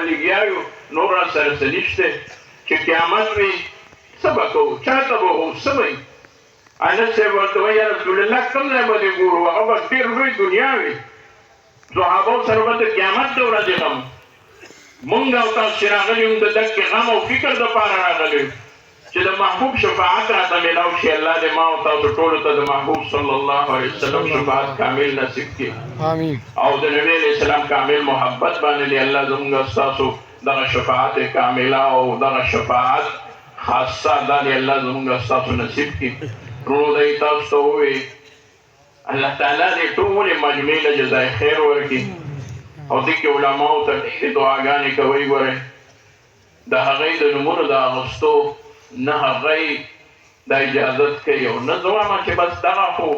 لګیا یو نور را سره څه نشته چې قیامت وي څه به کوو چاته به وو څه به وي انس صاحب ورته وایي یا رسول الله کوم ځای به دې ګورو هغه به ډېر لوی دنیا وي صحابو سره به د قیامت د ورځې غم مونږ او تاسو چې راغلي یو د دقې غم او فکر دپاره راغلي یو چې د محبوب شفاعت راته میلاو شي الله دې ما او تاسو ټولو ته د محبوب صلی الله علیه وسلم شفاعت کامل نصیب کړي آمین او د نبی علیه السلام کامل محبت باندې دې الله زموږ ستاسو دغه شفاعت کامله او دغه شفاعت خاصه دا دې الله زموږ ستاسو نصیب کړي ورونو دی تاسو ته ووایي الله تعالی دې ټولې مجموعې له جزای خیر ورکړي او دې کې علماو ته ډېرې دعاګانې کوئ ګورئ د هغوی د نومونو د اغوستو نه هغوی دا اجازت کوي او نه زه وایم چې بس دغه خو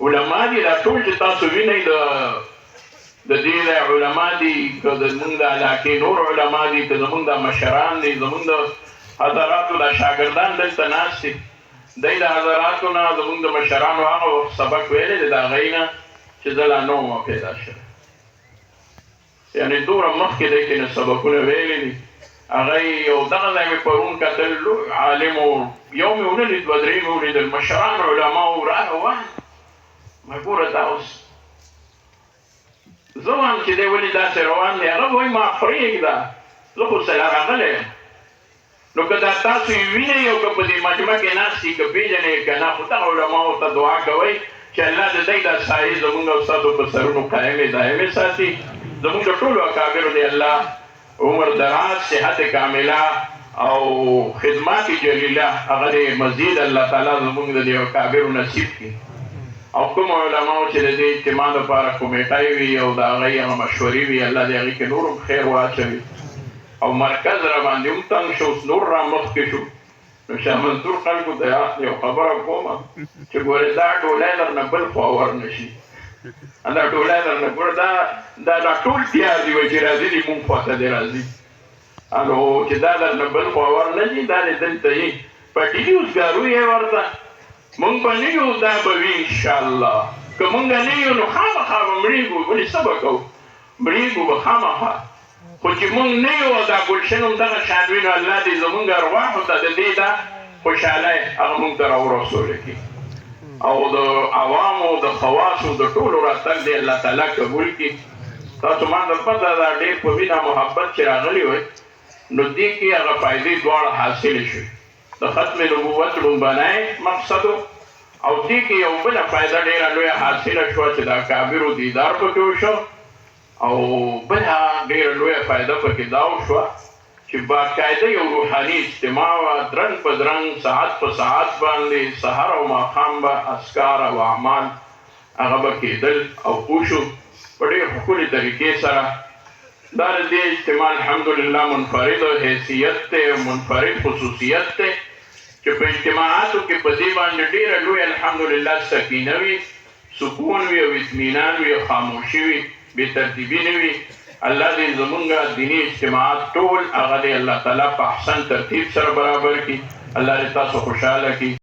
علما دي دا ټول چې تاسو وینئ د دې ځای علما دي که زمونږ د علاقې نور علما دي که زمونږ د مشران دي زمونږ د حضراتو د شاګردان دلته ناست دي دی د حضراتو نه زمونږ د مشرانو هغه وخت سبق ویلی دی د هغوی نه چې زه لا نه وم پیدا شوی یعنې دومره مخکې دی کې نه سبقونه ویلي دي هغوی یو دغه ځای مې پرون کتل لوی عالم و یو مې ونه لید دوه درې مې ولیدل مشران علماو راغله ما ګوره دا اوس زه وایم چې دی ولې داسې روان دی هغه وایي ما پرېږده زه خو سره راغلی یم نو که دا تاسو یې وینئ او که په دې مجمع کې ناست یي که پېژنئ که نه خو دغه علماو ته دعا کوئ چې الله د دی دا سایې زمونږ او ستاسو په سرونو قایمې دایمې ساتي زمونږ د ټولو اکابرو دی الله عمر دراز صحت کامله او خدمات جلیله هغه دې مزید الله تعالی زمونږ د دې اکابرو نصیب کړي او کوم علماو چې د دې اجتماع لپاره کمیټۍ وي او د هغوی هغه مشورې وي الله دې هغې کې نور هم خیر واچوي او مرکز را باندې هم تنګ شو اوس نور را مخکې شو نو شاه منصور خلکو ته یو خبره کومه چې ګورې دا ډولی درنه بل خوا ور نه شي دا ډولی درنه ګوره دا ټول تیار دي وایي چې راځي دي مونږ خوا ته دې راځي نو چې دا درنه بل خوا ور نه شي دا دې دلته یي پټي اوسګارو یې ورته مونږ به نه یو دا به وي انشاءالله که مونږ نه یو نو خامخا به مړېږو ولې څه به کوو مړېږو به خامخا خو چې مونږ نه یو دا ګلشن هم دغه شان وي نو الله دې زمونږ ارواحو ته د دې دا خوشحالۍ هغه مونږ ته راورسوله کړي او د عوامو د خواصو د ټولو راتګ دې الله تعالی قبول کړي تاسو ما ته پته ده ډېر په مینه محبت چې راغلي وئ نو دې کې هغه فایدې دواړه حاصلې شوې د ختم نبوت لومبنی مقصد او دې کې یو بله فایده ډېره لویه حاصله شوه چې د اکابرو دیدار پکې وشو او بله ډېره لویه فایده پکې دا وشوه چې باقاعده یو روحاني اجتماع وه درنګ په درنګ ساعت په ساعت باندې سحر او ماښام به اذکار او اعمال هغه به کېدل او پوه شو په ډېر ښکلې طریقې سره دا د دې اجتماع الحمدلله منفرد حیثیت دی منفرد خصوصیت دی چې په اجتماعاتو کې په دې باندې ډېره لویه الحمدلله سکینه وي سکون وي او اطمینان وي او خاموشي وي بې ترتیبي نه وي الله دې زمونږ دیني اجتماعات ټول هغه دې الله تعالی په احسن ترتیب سره برابر کړي الله دې تاسو خوشحاله کړي